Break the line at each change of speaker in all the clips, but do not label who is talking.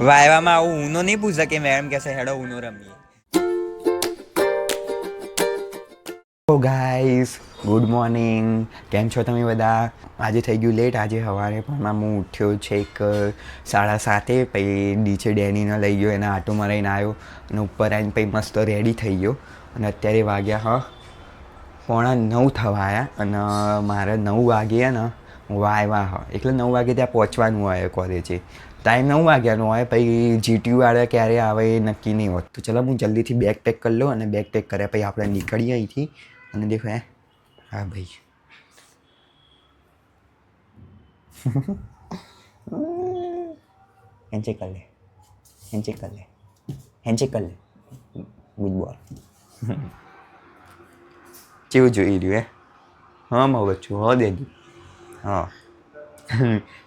વાયવામાં આવું ઊનો નહીં પૂછે કે મેડમ કહેશે હેડો ઊનો રમીએ. ઓ ગાઈસ, ગુડ મોર્નિંગ. કેમ છો તમે બધા? આજે થઈ ગયું લેટ. આજે સવારે પણ હું ઉઠ્યો છે 7:30. પછી નીચે ડેનીને લઈ ગયો, એને આટો મરાઈને આવ્યો અને ઉપર આવીને પછી મસ્ત રેડી થઈ ગયો. અને અત્યારે વાગ્યા 8:45 થવા આવ્યા અને મારે 9 વાગ્યા ને વાયવા એટલે 9 વાગે ત્યાં પહોંચવાનું હોય કોલેજે. ટાઈમ 9 વાગ્યાનો હોય, પછી GTU-વાળા ક્યારે આવે એ નક્કી નહીં હોત. તો ચલો હું જલ્દીથી બેગ પેક કરી લઉં અને બેગ પેક કર્યા પછી આપણે નીકળીએ અહીંથી. અને દેખો હા ભાઈ હેન્ડશેક કર લે, હેન્ડશેક કર લે, હેન્ડશેક કર લે. Good boy. કેવું જોઈ રહ્યું હા મારું બચ્ચું? દે દઉં. હા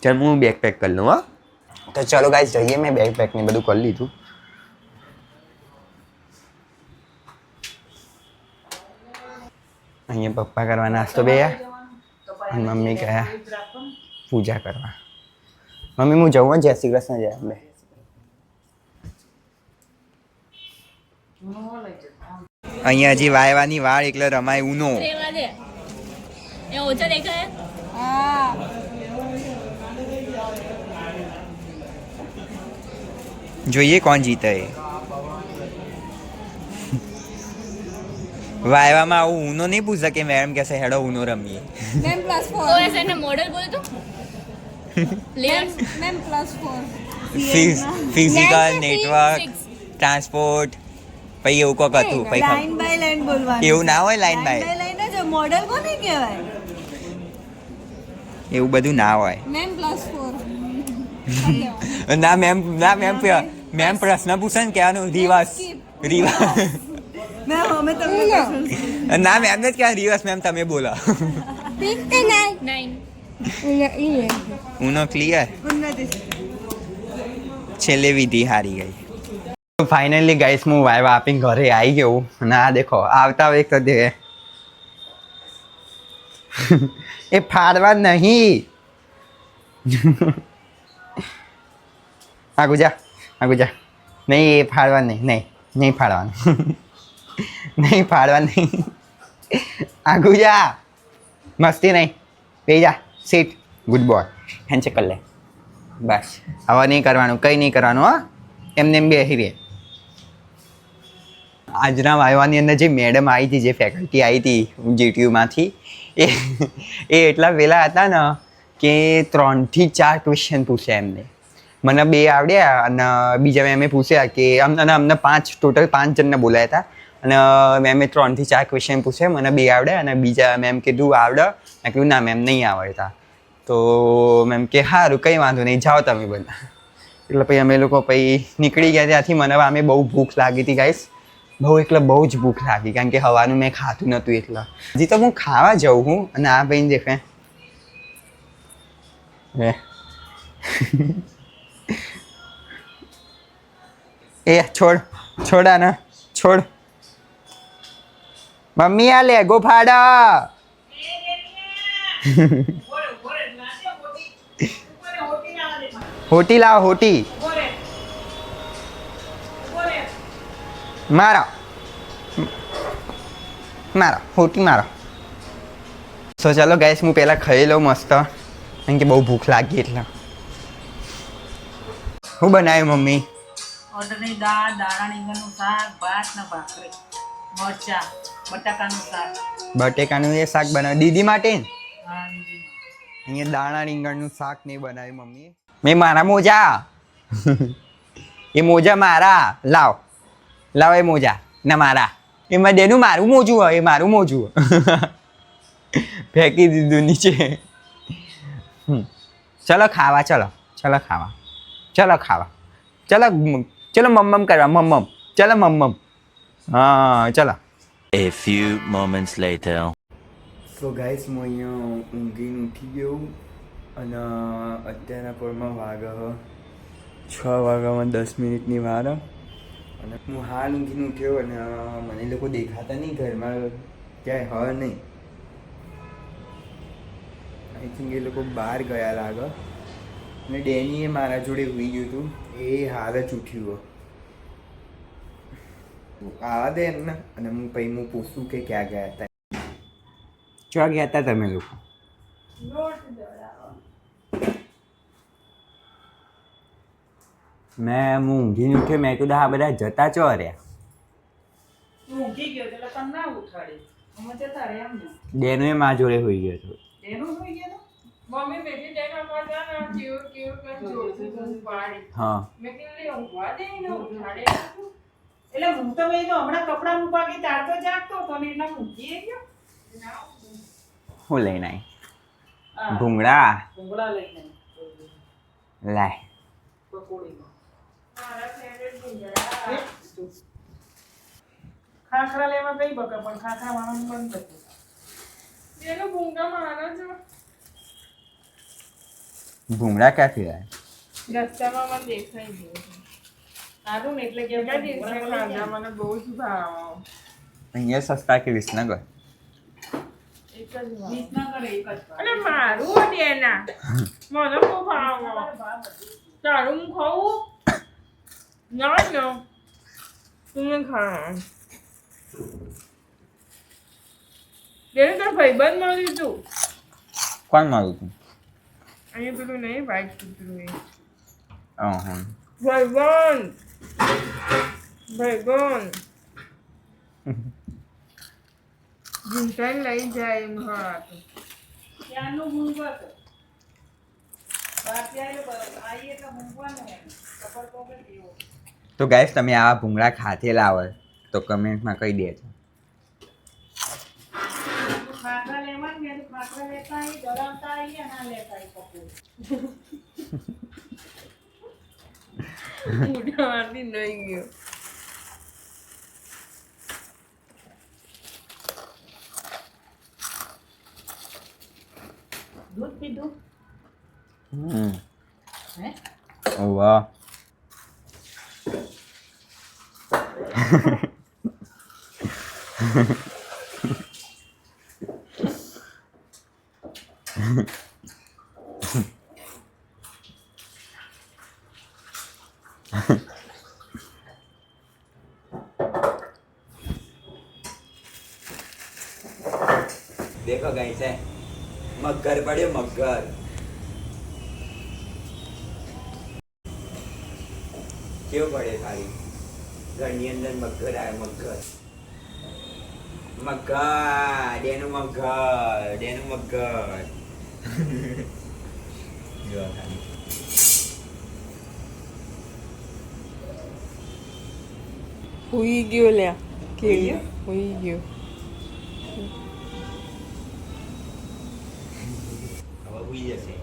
ચાલ હું બેગ પેક કરી લઉં. તો ચલો ગાઈસ જઈએ. મેં બેગ પેક ને બધું કરી લીધું. અહીંયા પપ્પા કરવા નાસ્તો બેયા અને મમ્મી ગયા પૂજા કરવા. મમ્મી હું જવું જય શ્રી કૃષ્ણ જાય આપણે. અહીંયા હજી વાયવાની વાળ એટલે રમાય ઊનો. જોઈએ કોણ જીતે. વાયવામાં આવું ઊનો નહીં પૂછે કે મેડમ કહેશે હેડો ઊનો રમીએ.
મેમ +4 તો ऐसे ने मॉडल बोल तो मैम +4
ફિઝિકલ, નેટવર્ક, ટ્રાન્સપોર્ટ પછી એવું કોક હતું. પછી
લાઈન બાય લાઈન બોલવાનું.
એવું ના હોય લાઈન બાય.
લાઈન જ મોડલ કોને કહેવાય?
એવું બધું ના હોય.
મેમ +4
ના મેમ પ્રશ્ન પૂછે ને કહેવાનું રિવર્સ.
મેમ અમે તમને પૂછું.
ના મેમ ને જ કહેવાનું રિવર્સ. મેમ તમે બોલો.
9
ઊનો ક્લિયર.
ઉન્નતિ
છેલ્લે વિધિ હારી ગઈ. ફાઇનલી ગાઈસ હું વાઇવા આપીને ઘરે આવી ગયો. અને આ દેખો આવતા એક દે એ ફાડવા નહીં. આગુ જા નહીં એ ફાડવા નહીં ફાડવાનું. નહીં ફાડવા નહીં. આગુ જા મસ્તી નહીં. બે જા સીટ. Good boy. હેન્ડશેક કર લે. બસ હવે નહીં કરવાનું, કંઈ નહીં કરવાનું. એમને એમ બેસી રહે. આજના વાયવાની અંદર જે મેડમ આવી હતી, જે ફેકલ્ટી આવી હતી GTU-માંથી, એ એટલા વહેલા હતા ને કે 3 થી 4 ક્વેશ્ચન પૂછ્યા એમને. મને 2 આવડ્યા અને બીજા મેમે પૂછ્યા કે અમને 5 ટોટલ 5 જણને બોલાયા હતા અને મેમે 3 થી 4 ક્વેશ્ચન પૂછ્યા. મને 2 આવડ્યા અને બીજા મેમ કીધું આવડે. મેં કીધું ના મેમ નહીં આવડતા. તો મેમ કે સારું કંઈ વાંધો નહીં, જાઓ તમે બધા. એટલે પછી અમે લોકો પછી નીકળી ગયા ત્યાંથી. મને અમે બહુ ભૂખ લાગી હતી ગાઈસ, બહુ જ ભૂખ લાગી, કારણ કે સવારનું મેં ખાતું નહોતું. એટલે હજી તો હું ખાવા જાઉં હું. અને આ ભાઈને દેખે એ છોડ આને છોડ. મમ્મી આ લેગો ફાડા. હોટી લાવ, હોટી મારો હોટી મારો. તો ચાલો ગાઈસ હું પહેલાં ખાઈ લઉં મસ્ત, કારણ કે બહુ ભૂખ લાગી. એટલે શું બનાવ્યું મમ્મી?
ઓર્ડરની દાળ, દાણા રીંગણનું શાક, ભાત ને ભાખરી, મરચા, બટાકાનું શાક.
બટેકાનું એ શાક બનાવ્યું દીદી માટે.
હા, જી.
અહીંયા દાણા રીંગણનું શાક નહીં બનાવ્યું મમ્મીએ. મેં મારા મોજા એ મોજા મારા લાવ એ મોજા ના મારા. એમાં દેનું મારું મોજું હોય, એ મારું મોજું ફેંકી દીધું નીચે. ચલો ખાવા, ચલો ખાવા, ચલો મમ્મમ કરવા, મમ્મમ. ચલો મમ્મમ. હા ચલો.
A few moments later.
તો ગાઈસ હું અહીંયા ઊંઘીને ઉઠી ગયો અને અત્યારના પોરમાં વાગ્યા 6:10 વાર. અને હું હાલ ઊંઘીને ઉઠ્યો અને મને લોકો દેખાતા નહીં ઘરમાં, ક્યાંય હ નહીં. આઈ થિંક એ લોકો બહાર ગયા લાગે. અને ડેનીએ મારા જોડે હોઈ ગયું હતું એ હાલ જ ઉઠ્યું આવા દે એમને અને હું પછી હું પૂછું કે ક્યાં ગયા હતા ક્યાં ગયા હતા તમે લોકો હું ઊંઘીને ઉઠ્યો મેં કીધું આ બધા જતા ચો રહ્યા
ઊંઘી ગયો એટલે તને ના ઉઠાડે અમે જતા રહ્યા એમ ને
ડેનોએ મારા જોડે હોઈ ગયો હતો
એનું હોઈ ગયા
મમ્મી બેટી જઈને મજા ના કેવું કેવું કઈ જોતું પાડી
હા
મેં કીધું ઊંઘવા દે ને ઉઠાડે
એટલે હું તો ભાઈ તો હમણાં કપડાં મૂકવા ગઈ તાર તો જાગતો હતો ને એટલે મૂકી ગયો
હું લઈને આવી ભૂંગળા
ભૂંગળા લઈને
લાય
પકોડીમાં
મારા ફેવરેટ ભૂંગળા
ખાખરા લેવા ગઈ બકા પણ ખાખરા વાળવાનું બંધ હતું
એનો ભૂંગળા મારા જ
ભૂંગળા ક્યાંથી લાય
રસ્તામાં મને દેખાઈ ગયું
સારું ને એટલે કે
કેટલા દિવસે ખાધા મને બહુ જ ભાવ
અહીંયા સસ્તા કે વિસનગર
એક જ ભાવ
વિસનગર એક જ
અને મારું દેના મને બહુ ભાવ તારું હું ખાવું ના ના તું ખા બેન તાર ભાઈબંધ મળ્યું તું
કોણ મારું તું
અહીંયા પેલું નહીં વાઈટ કૂતરું એ
હા
ભાઈબંધ ભાઈબંધ જીવતાને લઈ જાય એમ હા
ત્યાંનું મૂંગવા તો આવીએ તો મૂંગવાનું ખબર તો કે કેવો
તો ગાઈસ તમે આવા ભૂંગળા ખાધેલા હોય તો કમેન્ટમાં કહી દેજો
ખાખરા લેવા ને તો ખાખરા લેતા આવી ગરમતા આવી ના લેતા આવી પકોડી
મોઢામાંથી નહીં ગયો
દૂધ પીધું હે
ઓ વાહ देखो गाइस है मगर बड़े मगर क्यों बड़े थारी ઘરની અંદર મગર આવે મગર મગર ડેનું મગર જો ખાલી
હુઈ ગયો લ્યા કે હુઈ ગયો
હવે ઉઈ જશે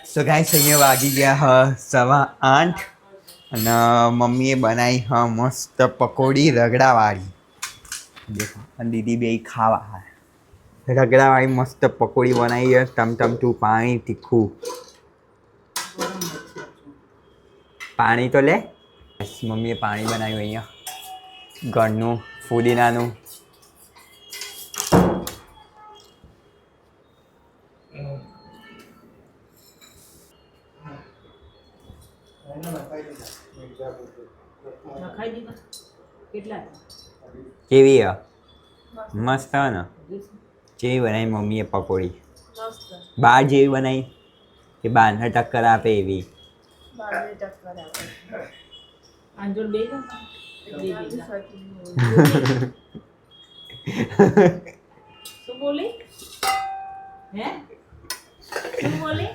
સો
ગાઈસ અહીંયા વાગી ગયા 8:15 અને મમ્મીએ બનાવી મસ્ત પકોડી રગડાવાળી દેખો અને દીદી બે ખાવા રગડાવાળી મસ્ત પકોડી બનાવી છે ટમટમતું પાણી તીખું પાણી તો લે મમ્મીએ પાણી બનાવ્યું અહીંયા ઘરનું ફુદીનાનું
ખાઈ દીધા કેટલા
કેવી હ મસ્ત હ ને જેવી બનાવી મમ્મીએ પકોડી બાર જેવી બનાવી કે બારને ટક્કર આપે એવી
આંજોર બે શું બોલી હે શું બોલી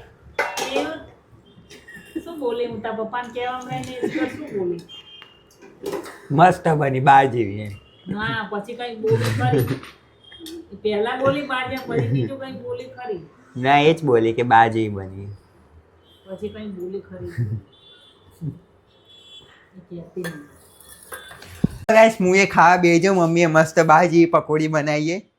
શું બોલી હું તારા પપ્પાને કહેવા ને શું બોલી
મસ્ત બની બાર જેવી એમ
ના પછી કઈ બોલી ખરી પહેલા બોલી બાર જેમ પછી બીજું કઈ બોલી ખરી
ના એ જ બોલી કે બાર જેવી બની
પછી કઈ બોલી ખરી
ગાઈસ હું એ ખાવા બેજો મમ્મીએ મસ્ત બાર જેવી પકોડી બનાવીએ